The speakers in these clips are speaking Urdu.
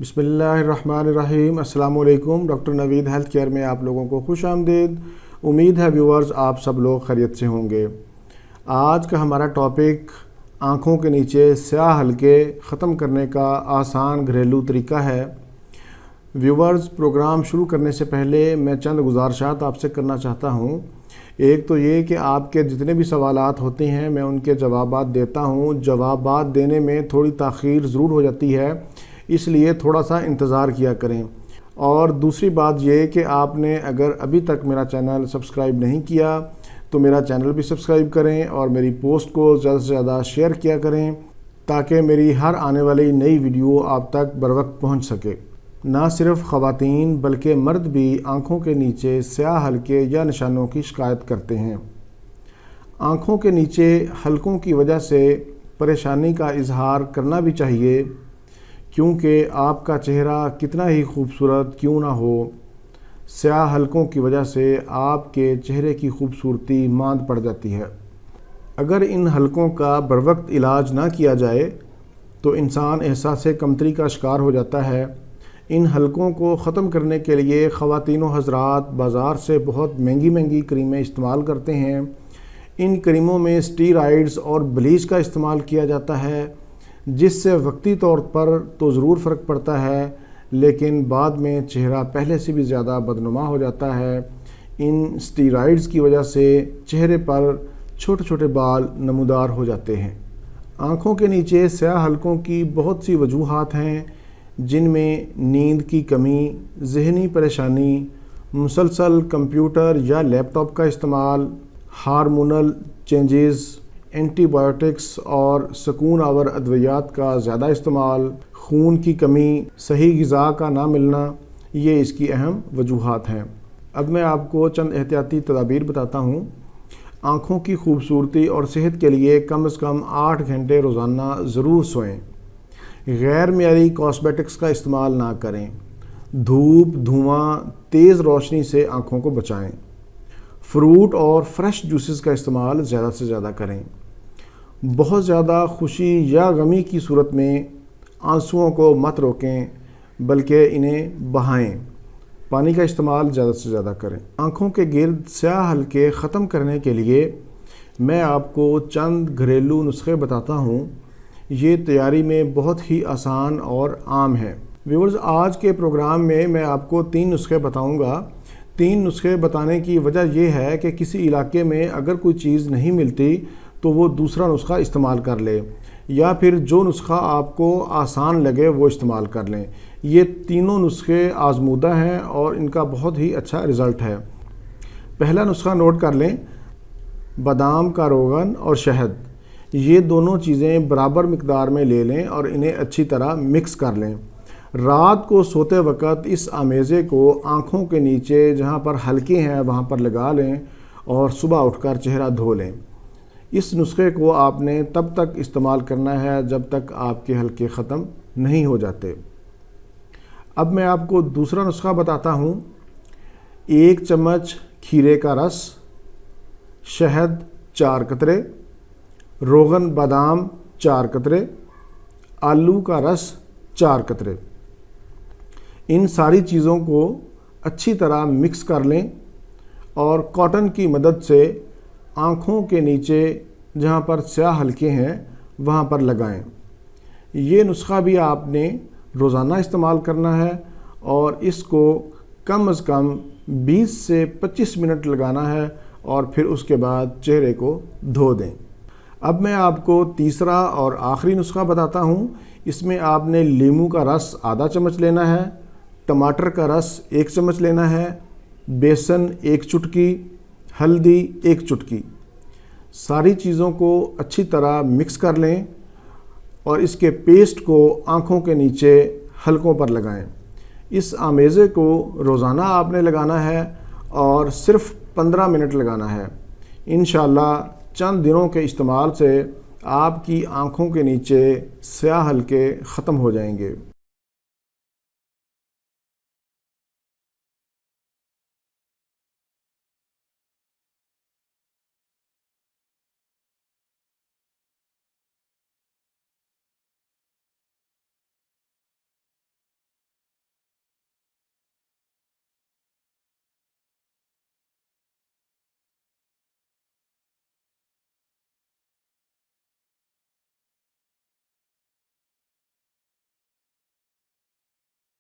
بسم اللہ الرحمن الرحیم۔ السلام علیکم۔ ڈاکٹر نوید ہیلتھ کیئر میں آپ لوگوں کو خوش آمدید۔ امید ہے ویورز آپ سب لوگ خیریت سے ہوں گے۔ آج کا ہمارا ٹاپک آنکھوں کے نیچے سیاہ حلقے ختم کرنے کا آسان گھریلو طریقہ ہے۔ ویورز، پروگرام شروع کرنے سے پہلے میں چند گزارشات آپ سے کرنا چاہتا ہوں۔ ایک تو یہ کہ آپ کے جتنے بھی سوالات ہوتے ہیں میں ان کے جوابات دیتا ہوں۔ جوابات دینے میں تھوڑی تاخیر ضرور ہو جاتی ہے، اس لیے تھوڑا سا انتظار کیا کریں۔ اور دوسری بات یہ کہ آپ نے اگر ابھی تک میرا چینل سبسکرائب نہیں کیا تو میرا چینل بھی سبسکرائب کریں اور میری پوسٹ کو زیادہ سے زیادہ شیئر کیا کریں تاکہ میری ہر آنے والی نئی ویڈیو آپ تک بروقت پہنچ سکے۔ نہ صرف خواتین بلکہ مرد بھی آنکھوں کے نیچے سیاہ حلقے یا نشانوں کی شکایت کرتے ہیں۔ آنکھوں کے نیچے حلقوں کی وجہ سے پریشانی کا اظہار کرنا بھی چاہیے، کیونکہ آپ کا چہرہ کتنا ہی خوبصورت کیوں نہ ہو، سیاہ حلقوں کی وجہ سے آپ کے چہرے کی خوبصورتی ماند پڑ جاتی ہے۔ اگر ان حلقوں کا بروقت علاج نہ کیا جائے تو انسان احساس کمتری کا شکار ہو جاتا ہے۔ ان حلقوں کو ختم کرنے کے لیے خواتین و حضرات بازار سے بہت مہنگی مہنگی کریمیں استعمال کرتے ہیں۔ ان کریموں میں اسٹیرائڈز اور بلیچ کا استعمال کیا جاتا ہے، جس سے وقتی طور پر تو ضرور فرق پڑتا ہے، لیکن بعد میں چہرہ پہلے سے بھی زیادہ بدنما ہو جاتا ہے۔ ان اسٹیرائڈز کی وجہ سے چہرے پر چھوٹے چھوٹے بال نمودار ہو جاتے ہیں۔ آنکھوں کے نیچے سیاہ حلقوں کی بہت سی وجوہات ہیں، جن میں نیند کی کمی، ذہنی پریشانی، مسلسل کمپیوٹر یا لیپ ٹاپ کا استعمال، ہارمونل چینجز، اینٹی بایوٹکس اور سکون آور ادویات کا زیادہ استعمال، خون کی کمی، صحیح غذا کا نہ ملنا، یہ اس کی اہم وجوہات ہیں۔ اب میں آپ کو چند احتیاطی تدابیر بتاتا ہوں۔ آنکھوں کی خوبصورتی اور صحت کے لیے کم از کم 8 گھنٹے روزانہ ضرور سوئیں۔ غیر معیاری کاسمیٹکس کا استعمال نہ کریں۔ دھوپ، دھواں، تیز روشنی سے آنکھوں کو بچائیں۔ فروٹ اور فریش جوسز کا استعمال زیادہ سے زیادہ کریں۔ بہت زیادہ خوشی یا غمی کی صورت میں آنسوؤں کو مت روکیں بلکہ انہیں بہائیں۔ پانی کا استعمال زیادہ سے زیادہ کریں۔ آنکھوں کے گرد سیاہ حلقے ختم کرنے کے لیے میں آپ کو چند گھریلو نسخے بتاتا ہوں۔ یہ تیاری میں بہت ہی آسان اور عام ہے۔ ویورز، آج کے پروگرام میں آپ کو 3 نسخے بتاؤں گا۔ 3 نسخے بتانے کی وجہ یہ ہے کہ کسی علاقے میں اگر کوئی چیز نہیں ملتی تو وہ دوسرا نسخہ استعمال کر لے، یا پھر جو نسخہ آپ کو آسان لگے وہ استعمال کر لیں۔ یہ تینوں نسخے آزمودہ ہیں اور ان کا بہت ہی اچھا رزلٹ ہے۔ پہلا نسخہ نوٹ کر لیں: بادام کا روغن اور شہد، یہ دونوں چیزیں برابر مقدار میں لے لیں اور انہیں اچھی طرح مکس کر لیں۔ رات کو سوتے وقت اس آمیزے کو آنکھوں کے نیچے جہاں پر حلقے ہیں وہاں پر لگا لیں اور صبح اٹھ کر چہرہ دھو لیں۔ اس نسخے کو آپ نے تب تک استعمال کرنا ہے جب تک آپ کے حلقے ختم نہیں ہو جاتے۔ اب میں آپ کو دوسرا نسخہ بتاتا ہوں۔ 1 چمچ کھیرے کا رس، شہد 4 قطرے، روغن بادام 4 قطرے، آلو کا رس 4 قطرے۔ ان ساری چیزوں کو اچھی طرح مکس کر لیں اور کاٹن کی مدد سے آنکھوں کے نیچے جہاں پر سیاہ حلقے ہیں وہاں پر لگائیں۔ یہ نسخہ بھی آپ نے روزانہ استعمال کرنا ہے اور اس کو کم از کم 20 سے 25 منٹ لگانا ہے اور پھر اس کے بعد چہرے کو دھو دیں۔ اب میں آپ کو تیسرا اور آخری نسخہ بتاتا ہوں۔ اس میں آپ نے لیموں کا رس آدھا چمچ لینا ہے، ٹماٹر کا رس 1 چمچ لینا ہے، بیسن 1 چٹکی، ہلدی 1 چٹکی۔ ساری چیزوں کو اچھی طرح مکس کر لیں اور اس کے پیسٹ کو آنکھوں کے نیچے حلقوں پر لگائیں۔ اس آمیزے کو روزانہ آپ نے لگانا ہے اور صرف 15 منٹ لگانا ہے۔ انشاءاللہ چند دنوں کے استعمال سے آپ کی آنکھوں کے نیچے سیاہ حلقے ختم ہو جائیں گے۔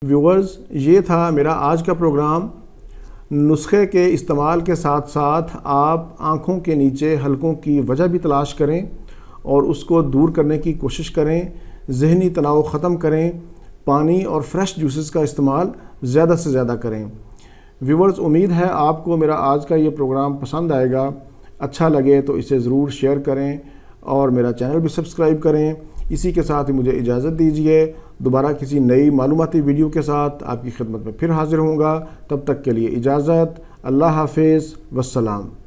ویورز، یہ تھا میرا آج کا پروگرام۔ نسخے کے استعمال کے ساتھ ساتھ آپ آنکھوں کے نیچے حلقوں کی وجہ بھی تلاش کریں اور اس کو دور کرنے کی کوشش کریں، ذہنی تناؤ ختم کریں، پانی اور فریش جوسز کا استعمال زیادہ سے زیادہ کریں۔ ویورز، امید ہے آپ کو میرا آج کا یہ پروگرام پسند آئے گا۔ اچھا لگے تو اسے ضرور شیئر کریں اور میرا چینل بھی سبسکرائب کریں۔ اسی کے ساتھ ہی مجھے اجازت دیجیے، دوبارہ کسی نئی معلوماتی ویڈیو کے ساتھ آپ کی خدمت میں پھر حاضر ہوں گا۔ تب تک کے لیے اجازت، اللہ حافظ، والسلام۔